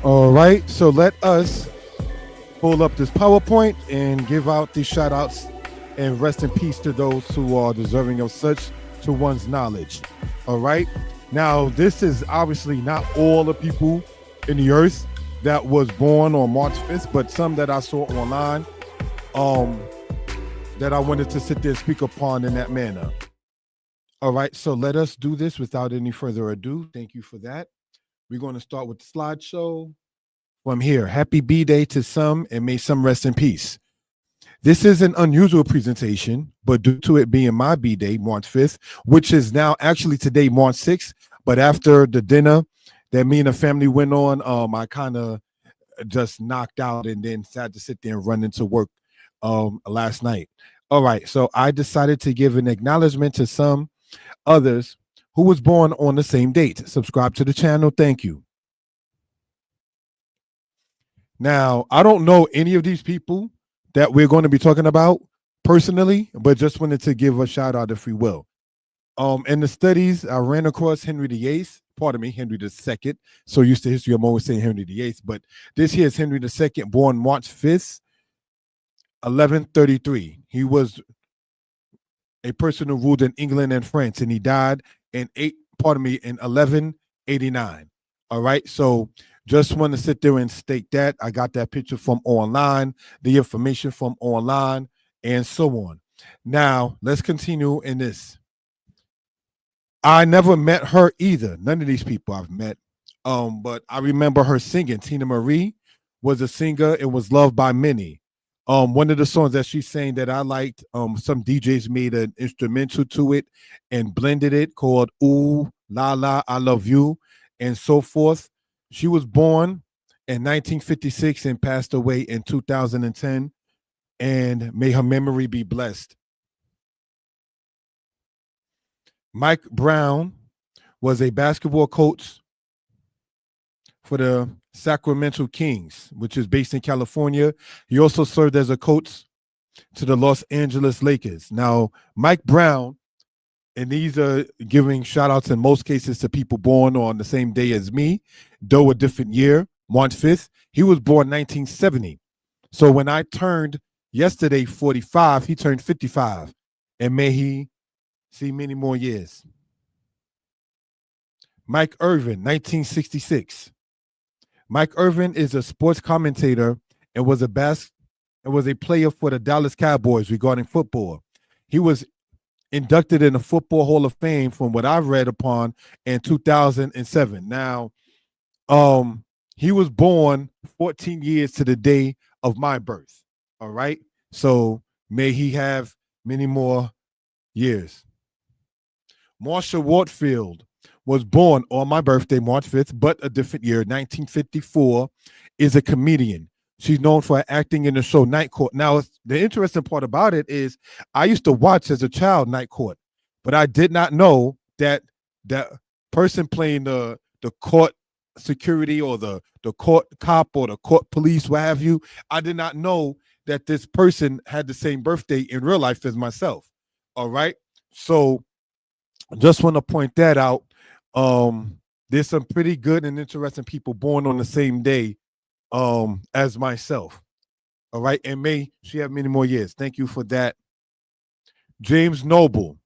All right, so let us pull up this PowerPoint and give out these shout outs and rest in peace to those who are deserving of such to one's knowledge. All right, now this is obviously not all the people in the earth that was born on March 5th, but some that I saw online um, that I wanted to sit there and speak upon in that manner. All right, so let us do this without any further ado. Thank you for that. We're going to start with the slideshow. From here, happy B Day to some and may some rest in peace. This is an unusual presentation, but due to it being my B Day, March 5th, which is now actually today, March 6th, but after the dinner that me and the family went on, I kind of just knocked out and then had to sit there and run into work last night. All right, so I decided to give an acknowledgement to some others who was born on the same date. Subscribe to the channel. Thank you. Now, I don't know any of these people that we're going to be talking about personally, but just wanted to give a shout out if we will. In the studies, I ran across Henry VIII, pardon me, Henry II. So used to history, I'm always saying Henry VIII, but this here is Henry II, born March 5th, 1133. He was a person who ruled in England and France, and he died in 1189. All right, so just want to sit there and state that I got that picture from online, the information from online, and so on. Now let's continue in this. I never met her either. None of these people I've met, but I remember her singing. Tina Marie was a singer and was loved by many. One of the songs that she sang that I liked, some DJs made an instrumental to it and blended it called Ooh La La I Love You and so forth. She was born in 1956 and passed away in 2010, and may her memory be blessed. Mike Brown was a basketball coach for the Sacramento Kings, which is based in California. He also served as a coach to the Los Angeles Lakers. Now, Mike Brown, and these are giving shout outs in most cases to people born on the same day as me, though a different year, March 5th. He was born 1970. So when I turned yesterday 45, he turned 55. And may he see many more years. Mike Irvin, 1966. Mike Irvin is a sports commentator and was a player for the Dallas Cowboys regarding football. He was inducted in the Football Hall of Fame from what I've read upon in 2007. Now, he was born 14 years to the day of my birth. All right. So may he have many more years. Marsha Wartfield was born on my birthday, March 5th, but a different year, 1954, is a comedian. She's known for acting in the show Night Court. Now, the interesting part about it is I used to watch as a child Night Court, but I did not know that that person playing the court security or the court cop or the court police, what have you, I did not know that this person had the same birthday in real life as myself. All right. So just want to point that out. There's some pretty good and interesting people born on the same day as myself. All right. And may she have many more years. Thank you for that. James Noble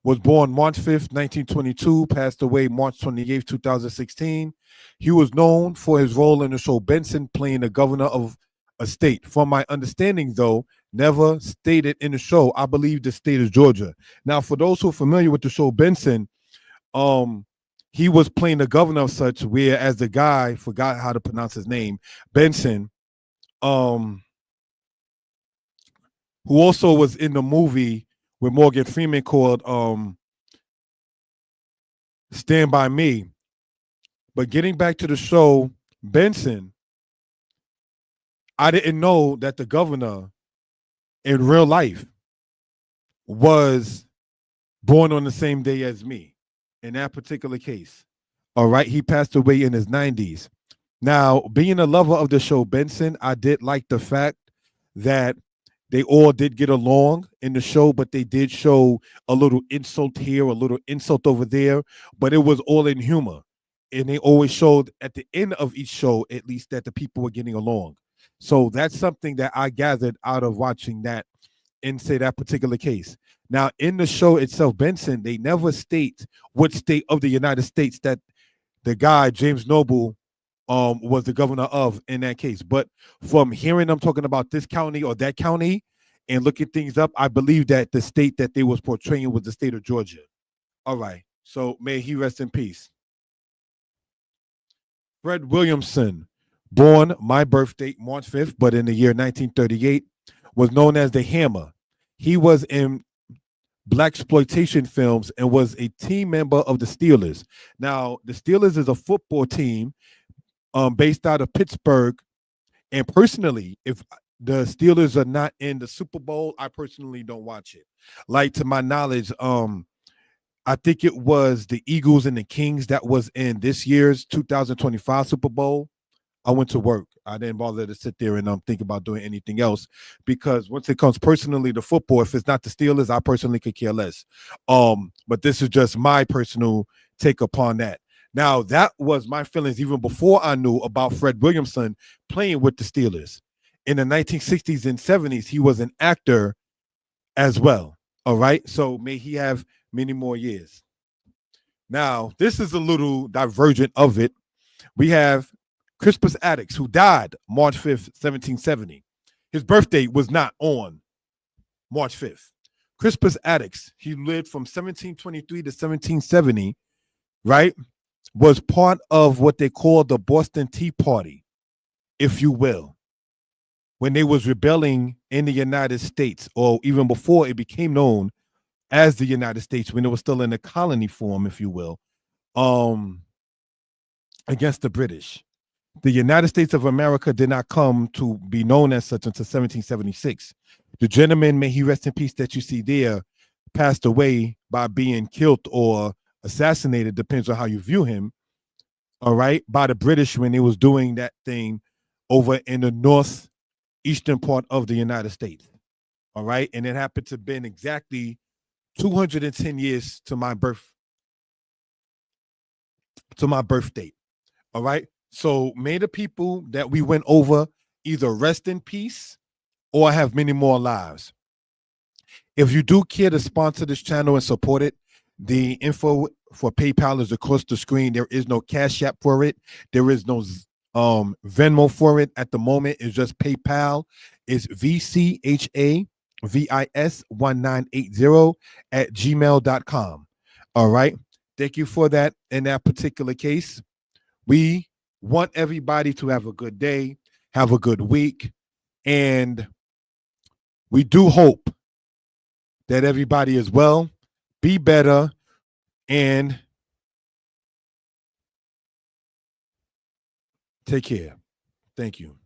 was born March 5th, 1922, passed away March 28th, 2016. He was known for his role in the show Benson, playing the governor of a state. From my understanding, though, never stated in the show, I believe the state is Georgia. Now, for those who are familiar with the show Benson, he was playing the governor of such, whereas the guy, forgot how to pronounce his name, Benson, who also was in the movie with Morgan Freeman called Stand By Me. But getting back to the show, Benson, I didn't know that the governor in real life was born on the same day as me in that particular case. All right. He passed away in his 90s. Now, being a lover of the show Benson, I did like the fact that they all did get along in the show, but they did show a little insult here, a little insult over there, but it was all in humor. and they always showed at the end of each show, at least, that the people were getting along. So that's something that I gathered out of watching that in, say, that particular case. Now, in the show itself, Benson, they never state what state of the United States that the guy, James Noble, was the governor of in that case. But from hearing them talking about this county or that county and looking things up, I believe that the state that they was portraying was the state of Georgia. All right. So may he rest in peace. Fred Williamson, born my birthday, March 5th, but in the year 1938, was known as the Hammer. He was in black exploitation films and was a team member of the Steelers. Now, the Steelers is a football team based out of Pittsburgh. And personally, if the Steelers are not in the Super Bowl, I personally don't watch it. Like, to my knowledge, I think it was the Eagles and the Kings that was in this year's 2025 Super Bowl. I went to work. I didn't bother to sit there and think about doing anything else, because once it comes personally to football, if it's not the Steelers, I personally could care less. But this is just my personal take upon that. Now, that was my feelings even before I knew about Fred Williamson playing with the Steelers. In the 1960s and 70s, he was an actor as well. All right. So may he have many more years. Now, this is a little divergent of it. We have Crispus Attucks, who died March 5th, 1770. His birthday was not on March 5th. Crispus Attucks, he lived from 1723 to 1770, right? Was part of what they call the Boston Tea Party, if you will, when they was rebelling in the United States, or even before it became known as the United States, when it was still in a colony form, if you will, against the British. The United States of America did not come to be known as such until 1776. The gentleman, may he rest in peace, that you see there, passed away by being killed or assassinated, depends on how you view him, all right, by the British when they was doing that thing over in the northeastern part of the United States, all right? And it happened to been exactly 210 years to my birth date, all right? So may the people that we went over either rest in peace or have many more lives. If you do care to sponsor this channel and support it, the info for PayPal is across the screen. There is no Cash App for it. There is no Venmo for it at the moment. It's just PayPal. It's VCHAVIS1980 @gmail.com. All right. Thank you for that. In that particular case, we want everybody to have a good day, have a good week, and we do hope that everybody is well, be better, and take care. Thank you.